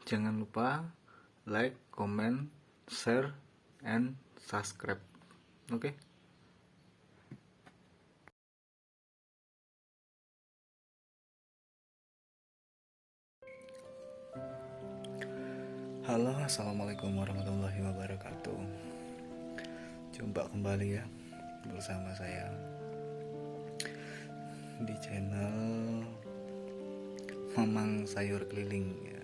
Jangan lupa like, comment, share, and subscribe. Oke? Halo, assalamualaikum warahmatullahi wabarakatuh. Jumpa kembali ya bersama saya di channel Mamang Sayur Keliling ya.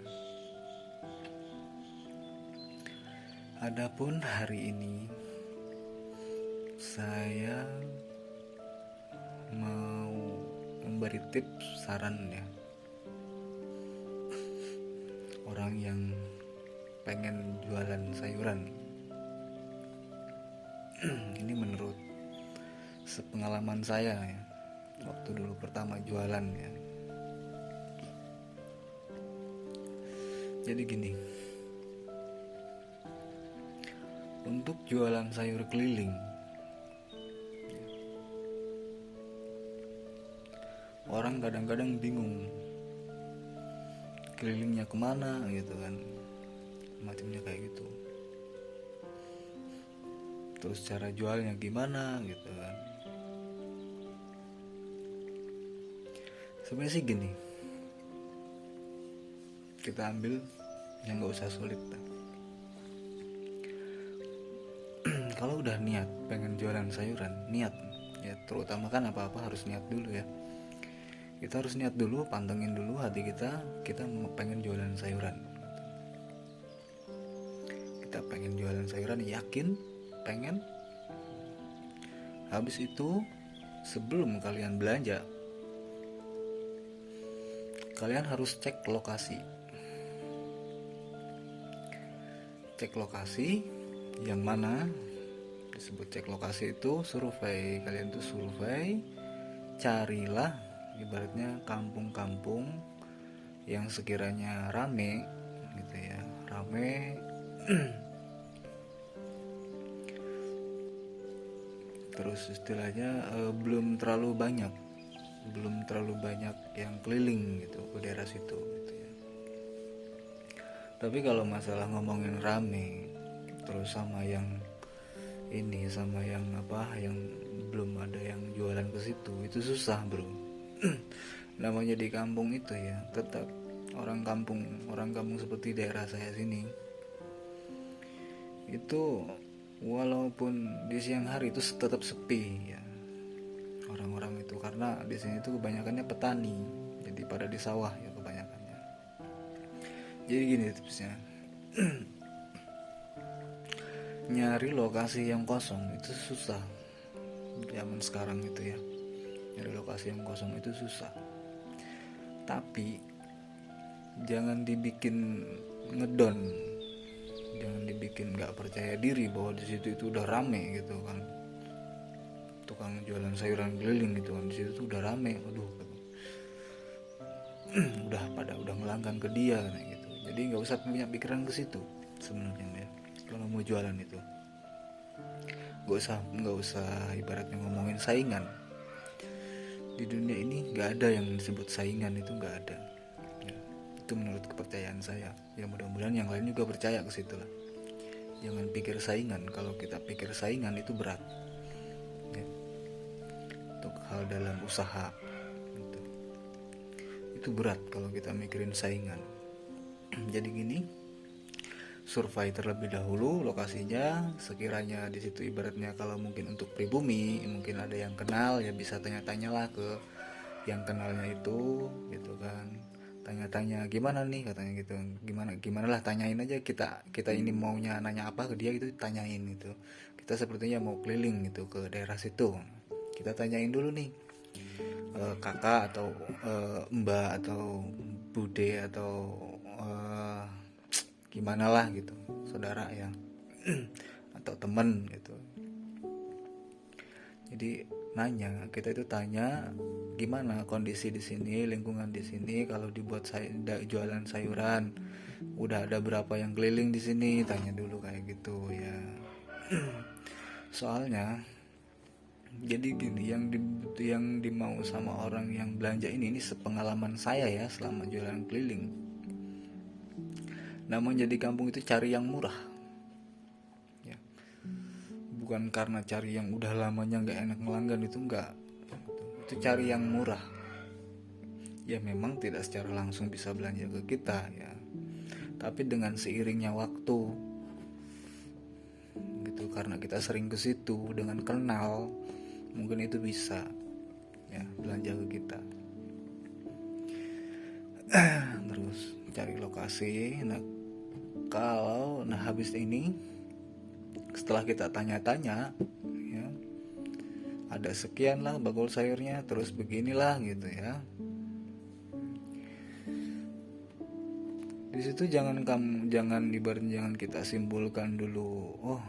Adapun hari ini saya mau memberi tips saran ya, orang yang pengen jualan sayuran. Ini menurut sepengalaman saya ya, waktu dulu pertama jualan ya. Jadi gini, untuk jualan sayur keliling, orang kadang-kadang bingung kelilingnya kemana gitu kan, macamnya kayak gitu. Terus cara jualnya gimana gitu kan. Sebenarnya sih gini, kita ambil yang nggak usah sulit. Kalau udah niat pengen jualan sayuran, niat ya, terutama kan apa-apa harus niat dulu ya. Kita harus niat dulu, pantengin dulu hati kita pengen jualan sayuran. Kita pengen jualan sayuran, yakin pengen. Habis itu sebelum kalian belanja, kalian harus cek lokasi. Cek lokasi yang mana disebut cek lokasi itu survei. Kalian tuh survei, carilah ibaratnya kampung-kampung yang sekiranya rame gitu ya, rame. Terus istilahnya belum terlalu banyak yang keliling gitu ke daerah situ gitu ya. Tapi kalau masalah ngomongin rame terus sama yang yang belum ada yang jualan ke situ, itu susah bro. Namanya di kampung itu ya, tetap orang kampung seperti daerah saya sini itu, walaupun di siang hari itu tetap sepi ya orang-orang itu, karena di sini itu kebanyakannya petani, jadi pada di sawah ya kebanyakannya. Jadi gini tipsnya, nyari lokasi yang kosong itu susah zaman sekarang itu ya. Nyari lokasi yang kosong itu susah, tapi jangan dibikin ngedon, jangan dibikin nggak percaya diri bahwa di situ itu udah rame gitu kan, tukang jualan sayuran keliling gitu kan, di situ tuh udah rame, aduh udah ngelanggan ke dia kayak gitu. Jadi nggak usah punya pikiran ke situ sebenarnya ya. Kalau mau jualan itu nggak usah ibaratnya ngomongin saingan. Di dunia ini nggak ada yang disebut saingan, itu nggak ada ya. Itu menurut kepercayaan saya ya, mudah-mudahan yang lain juga percaya ke situ lah. Jangan pikir saingan. Kalau kita pikir saingan itu berat ya. Untuk hal dalam usaha gitu, itu berat kalau kita mikirin saingan. Jadi gini, survei terlebih dahulu lokasinya, sekiranya di situ ibaratnya kalau mungkin untuk pribumi mungkin ada yang kenal ya, bisa tanya-tanyalah ke yang kenalnya itu gitu kan. Tanya-tanya gimana nih katanya gitu, gimana lah, tanyain aja. Kita ini maunya nanya apa ke dia gitu, tanyain itu. Kita sepertinya mau keliling gitu ke daerah situ, kita tanyain dulu nih, kakak atau mbak atau bude atau gimana lah gitu, saudara ya, atau temen gitu. Jadi nanya, kita itu tanya gimana kondisi di sini, lingkungan di sini kalau dibuat jualan sayuran, udah ada berapa yang keliling di sini, tanya dulu kayak gitu ya. Soalnya jadi gini, yang dimau sama orang yang belanja ini sepengalaman saya ya selama jualan keliling, Namanya jadi kampung itu cari yang murah ya. Bukan karena cari yang udah lamanya nggak enak ngelanggan, itu enggak. Itu cari yang murah ya. Memang tidak secara langsung bisa belanja ke kita ya, tapi dengan seiringnya waktu gitu, karena kita sering ke situ dengan kenal, mungkin itu bisa ya belanja ke kita. Terus cari lokasi. Nah habis ini setelah kita tanya-tanya ya, ada sekian lah bakul sayurnya, terus beginilah gitu ya. Di situ jangan kita simpulkan dulu, oh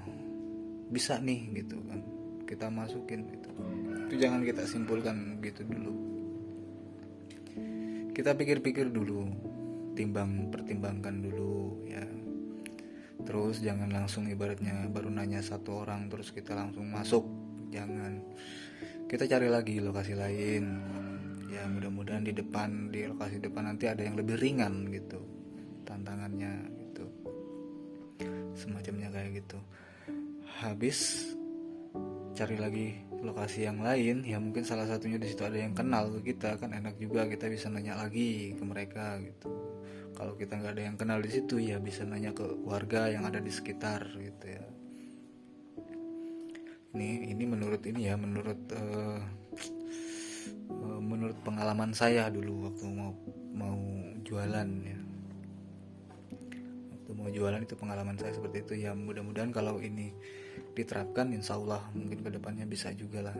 bisa nih gitu kan, kita masukin gitu. Itu jangan kita simpulkan gitu dulu. Kita pikir-pikir dulu, pertimbangkan dulu ya. Terus jangan langsung ibaratnya baru nanya satu orang terus kita langsung masuk, jangan. Kita cari lagi lokasi lain ya, mudah-mudahan di lokasi depan nanti ada yang lebih ringan gitu tantangannya gitu, semacamnya kayak gitu. Habis cari lagi lokasi yang lain ya, mungkin salah satunya di situ ada yang kenal ke kita, kan enak juga kita bisa nanya lagi ke mereka gitu. Kalau kita nggak ada yang kenal di situ ya bisa nanya ke warga yang ada di sekitar gitu ya. Ini menurut menurut pengalaman saya dulu waktu mau jualan ya. Waktu mau jualan itu pengalaman saya seperti itu ya. Mudah-mudahan kalau ini diterapkan, insya Allah mungkin kedepannya bisa juga lah.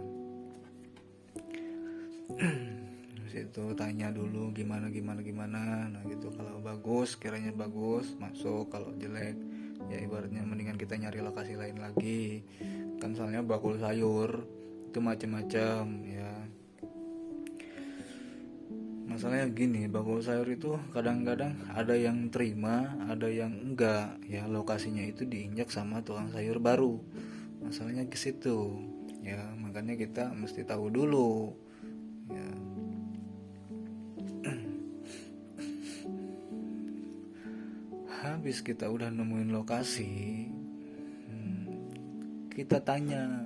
Terus itu tanya dulu gimana. Nah gitu, kalau bagus, kiranya bagus masuk, kalau jelek ya ibaratnya mendingan kita nyari lokasi lain lagi. Kan soalnya bakul sayur itu macam-macam ya. Masalahnya gini, bakul sayur itu kadang-kadang ada yang terima, ada yang enggak ya, lokasinya itu diinjak sama tukang sayur baru. Masalahnya ke situ ya, makanya kita mesti tahu dulu ya. Habis kita udah nemuin lokasi, kita tanya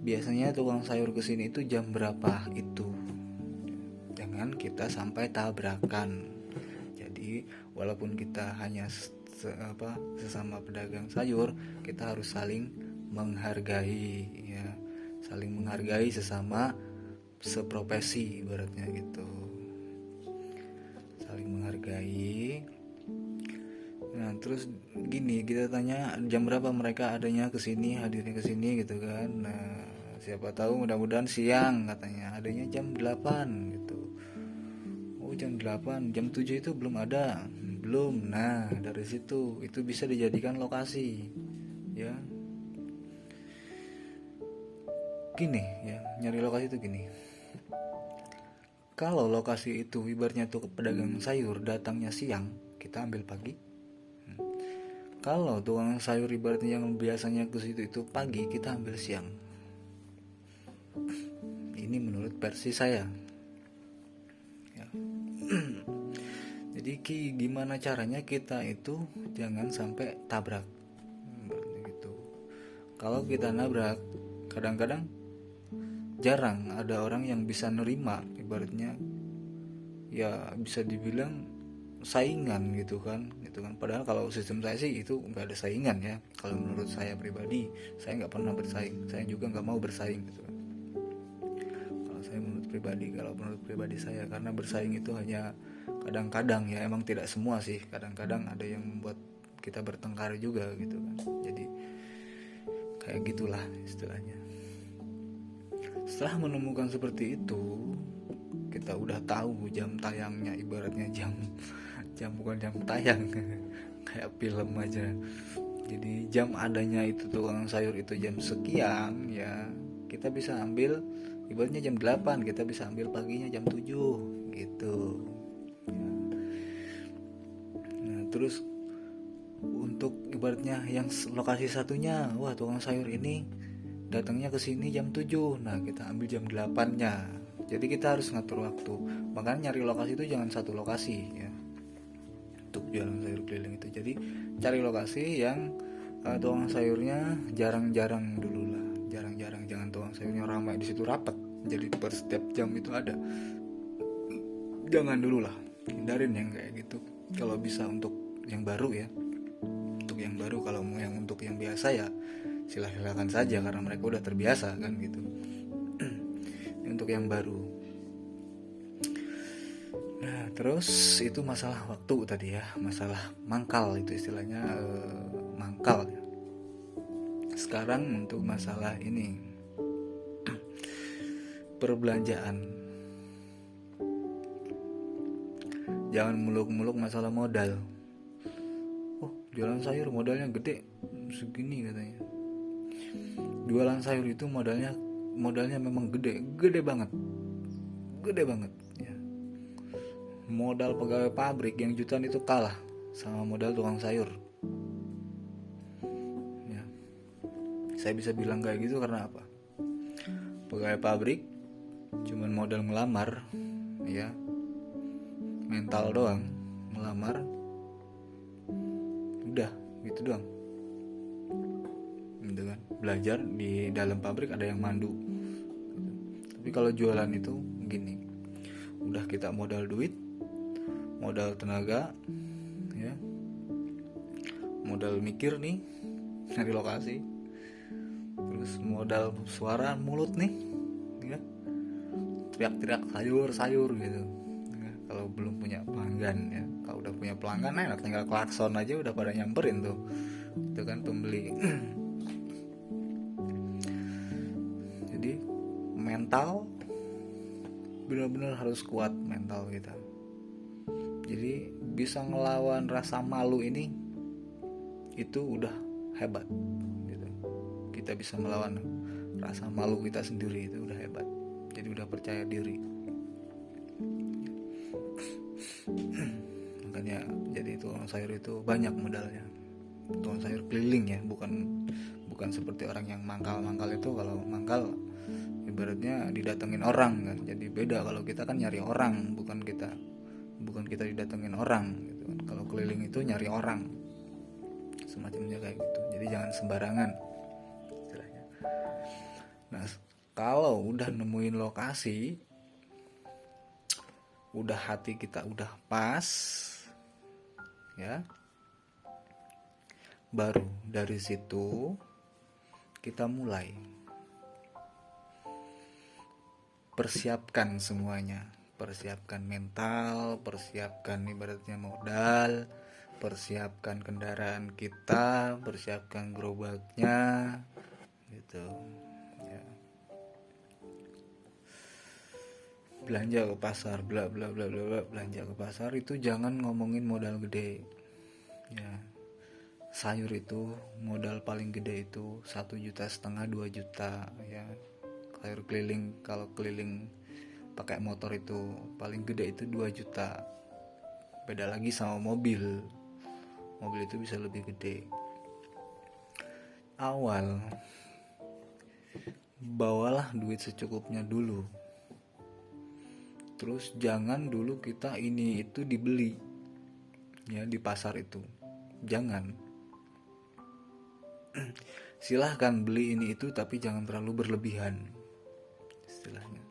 biasanya tukang sayur kesini itu jam berapa itu. Jangan kita sampai tabrakan. Jadi walaupun kita hanya sesama pedagang sayur, kita harus saling menghargai ya, saling menghargai sesama seprofesi ibaratnya gitu, saling menghargai. Nah terus gini, kita tanya jam berapa mereka adanya kesini, hadirnya kesini gitu kan. Nah siapa tahu mudah-mudahan siang, katanya adanya jam 8 gitu. Oh jam 8, jam 7 itu belum ada. Belum. Nah dari situ itu bisa dijadikan lokasi ya. Gini ya, nyari lokasi itu gini. Kalau lokasi itu ibaratnya tuh pedagang sayur datangnya siang, kita ambil pagi. Kalau tukang sayur ibaratnya yang biasanya ke situ itu pagi, kita ambil siang. Ini menurut versi saya ya. Jadi gimana caranya kita itu jangan sampai tabrak gitu. Kalau kita nabrak, kadang-kadang jarang ada orang yang bisa nerima, ibaratnya ya bisa dibilang saingan gitu kan. Padahal kalau sistem saya sih itu nggak ada saingan ya. Kalau menurut saya pribadi, saya nggak pernah bersaing, saya juga nggak mau bersaing gitu kan. Kalau menurut pribadi saya, karena bersaing itu hanya kadang-kadang ya, emang tidak semua sih, kadang-kadang ada yang membuat kita bertengkar juga gitu kan. Jadi kayak gitulah istilahnya. Setelah menemukan seperti itu, kita udah tahu jam tayangnya, ibaratnya jam bukan jam tayang kayak film aja. Jadi jam adanya itu tukang sayur itu jam sekian ya, kita bisa ambil ibaratnya jam 8, kita bisa ambil paginya jam 7 gitu. Nah terus untuk ibaratnya yang lokasi satunya, wah tukang sayur ini datangnya ke sini jam 7. Nah, kita ambil jam 8-nya. Jadi kita harus ngatur waktu. Makanya nyari lokasi itu jangan satu lokasi ya. untuk jualan sayur keliling itu. Jadi cari lokasi yang tukang sayurnya jarang-jarang dulu lah, jarang-jarang, jangan tukang sayurnya ramai di situ rapat, jadi per setiap jam itu ada. Jangan dulu lah, hindarin yang kayak gitu kalau bisa untuk yang baru ya. Untuk yang baru, kalau mau yang untuk yang biasa ya silakan saja karena mereka udah terbiasa kan gitu. Untuk yang baru. Nah terus itu masalah waktu tadi ya, masalah mangkal itu istilahnya, mangkal ya. Sekarang untuk masalah ini perbelanjaan, jangan muluk-muluk masalah modal. Oh jualan sayur modalnya gede segini katanya. Jualan sayur itu modalnya memang gede banget ya. Modal pegawai pabrik yang jutaan itu kalah sama modal tukang sayur ya. Saya bisa bilang kayak gitu karena apa? Pegawai pabrik cuman modal ngelamar ya, mental doang, ngelamar udah gitu doang gitu kan. Belajar di dalam pabrik ada yang mandu gitu. Tapi kalau jualan itu gini, udah kita modal duit, modal tenaga ya, modal mikir nih dari lokasi, terus modal suara mulut nih ya, teriak-teriak sayur gitu ya. Kalau belum punya pelanggan ya, kalau udah punya pelanggan enak, tinggal klakson aja udah pada nyamperin tuh itu kan pembeli. Jadi mental benar-benar harus kuat, mental kita. Jadi bisa ngelawan rasa malu ini itu udah hebat gitu. Kita bisa melawan rasa malu kita sendiri itu udah hebat. Jadi udah percaya diri. Makanya jadi tukang sayur itu banyak modalnya. Tukang sayur keliling ya, bukan seperti orang yang mangkal itu. Kalau mangkal ibaratnya didatengin orang kan, jadi beda. Kalau kita kan nyari orang, bukan kita didatengin orang gitu kan. Kalau keliling itu nyari orang, semacamnya kayak gitu. Jadi jangan sembarangan istilahnya. Nah kalau udah nemuin lokasi, udah hati kita udah pas ya, baru dari situ kita mulai persiapkan semuanya, persiapkan mental, persiapkan ibaratnya modal, persiapkan kendaraan kita, persiapkan gerobaknya gitu ya. Belanja ke pasar, bla bla bla bla, belanja ke pasar itu jangan ngomongin modal gede ya. Sayur itu modal paling gede itu 1,5 juta 2 juta ya. Sayur keliling, kalau keliling pakai motor itu paling gede itu 2 juta. Beda lagi sama mobil itu bisa lebih gede. Awal bawalah duit secukupnya dulu, terus jangan dulu kita ini itu dibeli ya di pasar itu, jangan. Silahkan beli ini itu tapi jangan terlalu berlebihan istilahnya,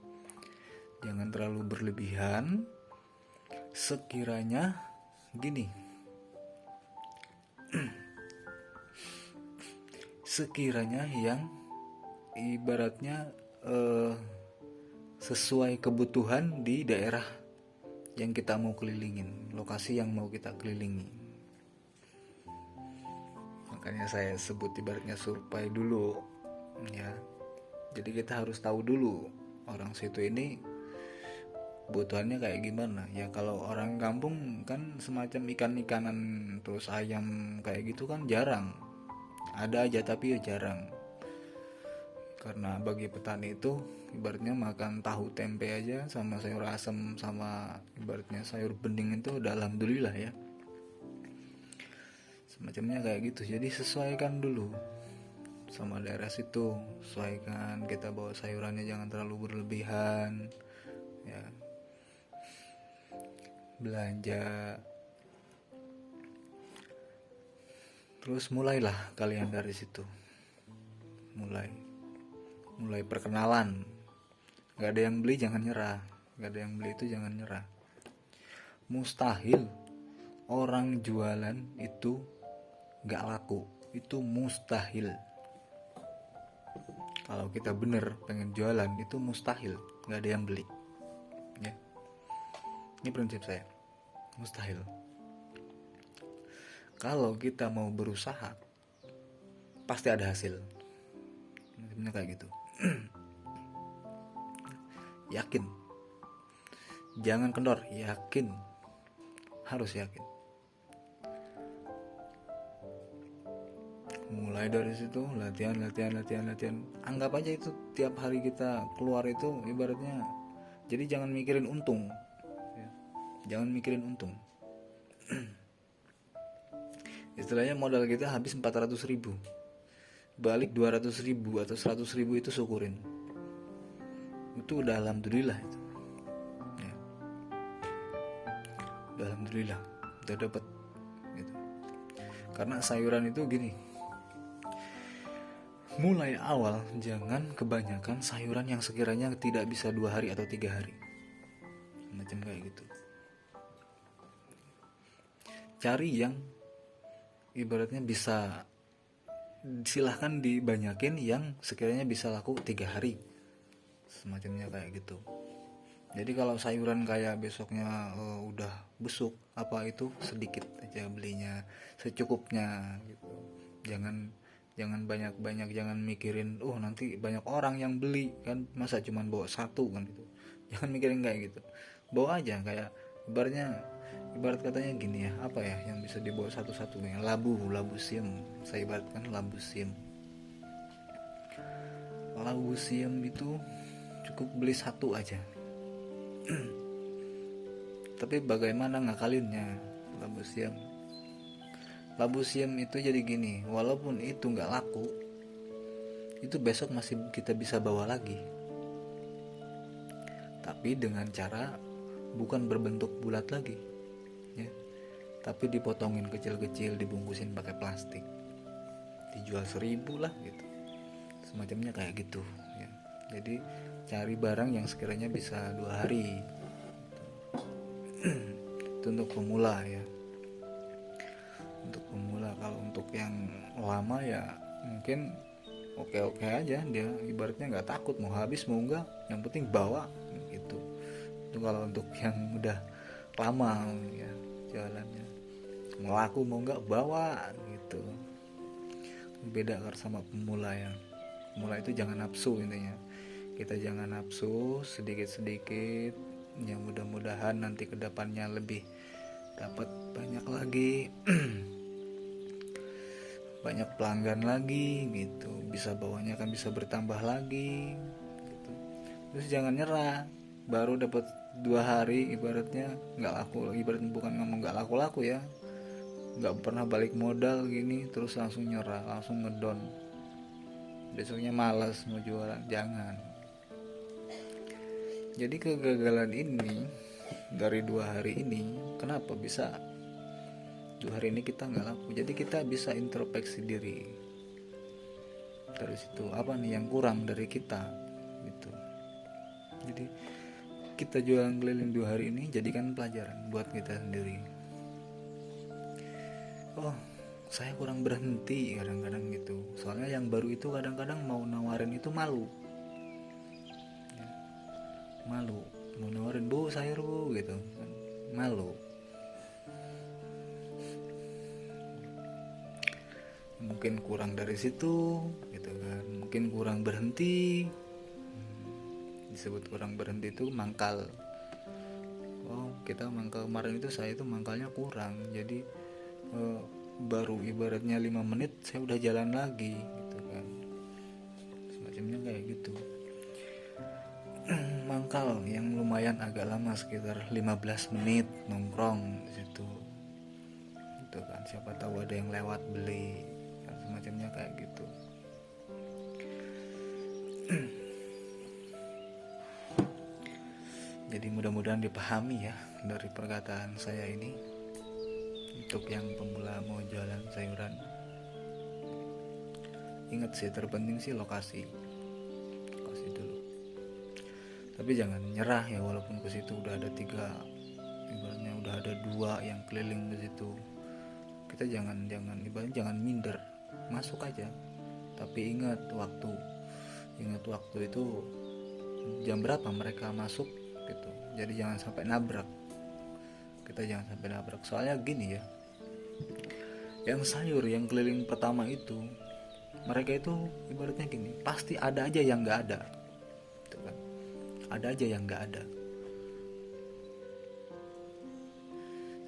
jangan terlalu berlebihan. Sekiranya gini, sekiranya yang ibaratnya sesuai kebutuhan di daerah yang kita mau kelilingin, lokasi yang mau kita kelilingi. Makanya saya sebut ibaratnya survei dulu ya. Jadi kita harus tahu dulu orang situ ini kebutuhannya kayak gimana ya. Kalau orang kampung kan semacam ikan-ikanan terus ayam kayak gitu kan jarang, ada aja tapi ya jarang. Karena bagi petani itu ibaratnya makan tahu tempe aja sama sayur asem sama ibaratnya sayur bening itu udah alhamdulillah ya, semacamnya kayak gitu. Jadi sesuaikan dulu sama daerah situ, sesuaikan, kita bawa sayurannya jangan terlalu berlebihan ya. Belanja Terus mulailah kalian dari situ, mulai perkenalan. Gak ada yang beli jangan nyerah, gak ada yang beli itu jangan nyerah. Mustahil orang jualan itu gak laku, itu mustahil. Kalau kita bener pengen jualan itu mustahil gak ada yang beli ya. Ini prinsip saya, mustahil. Kalau kita mau berusaha pasti ada hasil, sebenarnya kayak gitu. Yakin, jangan kendor, yakin, harus yakin. Mulai dari situ latihan. Anggap aja itu tiap hari kita keluar itu ibaratnya, jadi jangan mikirin untung ya. Jangan mikirin untung. Istilahnya modal kita habis 400.000, balik 200.000 atau 100.000 itu syukurin, itu udah alhamdulillah itu ya. Udah alhamdulillah, udah dapet gitu. Karena sayuran itu gini, mulai awal jangan kebanyakan sayuran yang sekiranya tidak bisa 2 hari atau 3 hari, macam kayak gitu. Cari yang ibaratnya bisa, silahkan dibanyakin yang sekiranya bisa laku 3 hari, semacamnya kayak gitu. Jadi kalau sayuran kayak besoknya udah busuk apa itu, sedikit aja belinya, secukupnya gitu. Jangan banyak-banyak, jangan mikirin nanti banyak orang yang beli kan, masa cuman bawa satu kan gitu. Jangan mikirin kayak gitu, bawa aja kayak ibarat katanya gini ya, apa ya yang bisa dibawa satu-satunya, labu siam. Saya ibaratkan labu siam itu cukup beli satu aja. Tapi bagaimana ngakalinnya labu siam itu jadi gini, walaupun itu nggak laku, itu besok masih kita bisa bawa lagi, tapi dengan cara bukan berbentuk bulat lagi ya, tapi dipotongin kecil-kecil, dibungkusin pakai plastik, dijual 1.000 lah gitu, semacamnya kayak gitu ya. Jadi cari barang yang sekiranya bisa 2 hari. Itu untuk pemula ya, untuk pemula. Kalau untuk yang lama ya mungkin oke aja, dia ibaratnya nggak takut mau habis mau enggak, yang penting bawa gitu. Itu kalau untuk yang udah lama ya jalannya, mau laku mau enggak bawa gitu. Beda sama pemula ya. Pemula itu jangan nafsu, intinya kita jangan nafsu, sedikit-sedikit yang mudah-mudahan nanti kedepannya lebih dapat banyak lagi banyak pelanggan lagi gitu, bisa bawanya kan bisa bertambah lagi gitu. Terus jangan nyerah baru dapat 2 hari ibaratnya nggak laku, ibaratnya bukan ngomong nggak laku ya, nggak pernah balik modal gini terus langsung nyerah, langsung ngedon, besoknya malas mau jualan. Jangan. Jadi kegagalan ini dari 2 hari ini, kenapa bisa 2 hari ini kita nggak laku? Jadi kita bisa introspeksi diri dari situ, apa nih yang kurang dari kita gitu. Jadi kita jualan keliling 2 hari ini jadikan pelajaran buat kita sendiri. Saya kurang berhenti kadang-kadang gitu. Soalnya yang baru itu kadang-kadang mau nawarin itu malu ya, malu mau nawarin, bu sayur bu gitu kan, malu. Mungkin kurang dari situ gitu kan, mungkin kurang berhenti. Disebut kurang berhenti itu mangkal. Kita mangkal kemarin itu, saya itu mangkalnya kurang, jadi baru ibaratnya 5 menit saya udah jalan lagi gitu kan, semacamnya kayak gitu. Mangkal yang lumayan agak lama, sekitar 15 menit nongkrong di situ gitu kan, siapa tahu ada yang lewat beli kan, semacamnya kayak gitu. Jadi mudah-mudahan dipahami ya dari perkataan saya ini untuk yang pemula mau jualan sayuran. ingat sih, terpenting sih lokasi dulu. Tapi jangan nyerah ya, walaupun ke situ udah ada 3, ibaratnya udah ada 2 yang keliling ke situ. Kita jangan ibaratnya jangan minder, masuk aja. Tapi ingat waktu itu jam berapa mereka masuk gitu. Jadi jangan sampai nabrak. Kita jangan sampai nabrak. Soalnya gini ya, yang sayur yang keliling pertama itu, mereka itu ibaratnya gini, pasti ada aja yang nggak ada, gitu kan? Ada aja yang nggak ada.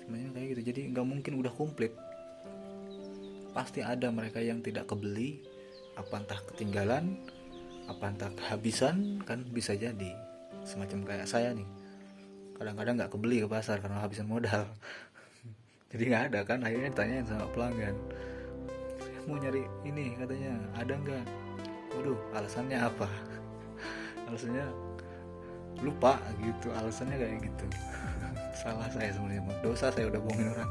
Sebenarnya kayak gitu. Jadi nggak mungkin udah komplit. Pasti ada mereka yang tidak kebeli, apa entah ketinggalan, apa entah kehabisan, kan bisa jadi. Semacam kayak saya nih, kadang-kadang nggak kebeli ke pasar karena habisan modal. Jadi nggak ada kan, akhirnya ditanyain sama pelanggan, saya mau nyari ini, katanya ada nggak. Waduh, alasannya apa? Alasannya lupa gitu, alasannya kayak gitu. Salah saya sebenarnya, dosa saya udah bohongin orang.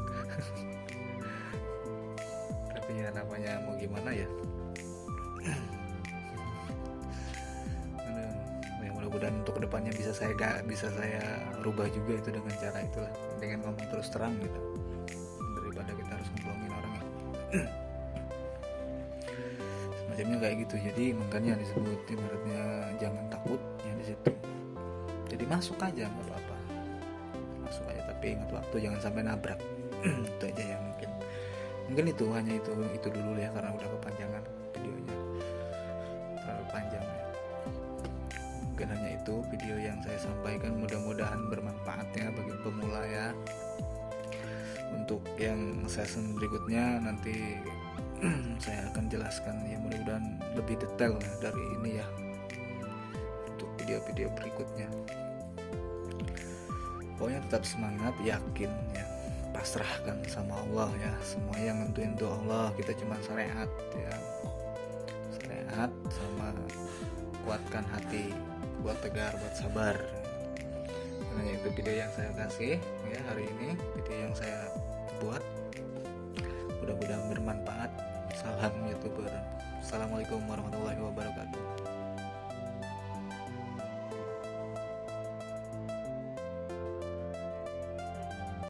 Tapi ya namanya mau gimana ya. Ya mudah-mudahan untuk kedepannya bisa saya rubah juga itu dengan cara itulah, dengan ngomong terus terang gitu, daripada kita harus ngebohongin orang ya. Semacamnya kayak gitu. Jadi makanya disebut ibaratnya jangan takut ya di situ. Jadi masuk aja, nggak apa-apa, masuk aja, tapi ingat waktu, jangan sampai nabrak. Itu aja yang mungkin itu hanya itu dulu ya, karena udah kepanjangan videonya, terlalu panjang ya. Mungkin hanya itu video yang saya sampaikan, mudah-mudahan bermanfaat ya bagi pemula ya. Untuk yang season berikutnya nanti saya akan jelaskan ya, mudah-mudahan lebih detail ya dari ini ya, untuk video-video berikutnya. Pokoknya tetap semangat, yakin ya, pasrahkan sama Allah ya, semua yang nentuin itu Allah. Kita cuma syariat ya, syariat sama kuatkan hati, buat tegar, buat sabar. Nah itu video yang saya kasih ya hari ini, video yang saya buat, mudah-mudahan bermanfaat. Salam YouTuber. Assalamualaikum warahmatullahi wabarakatuh.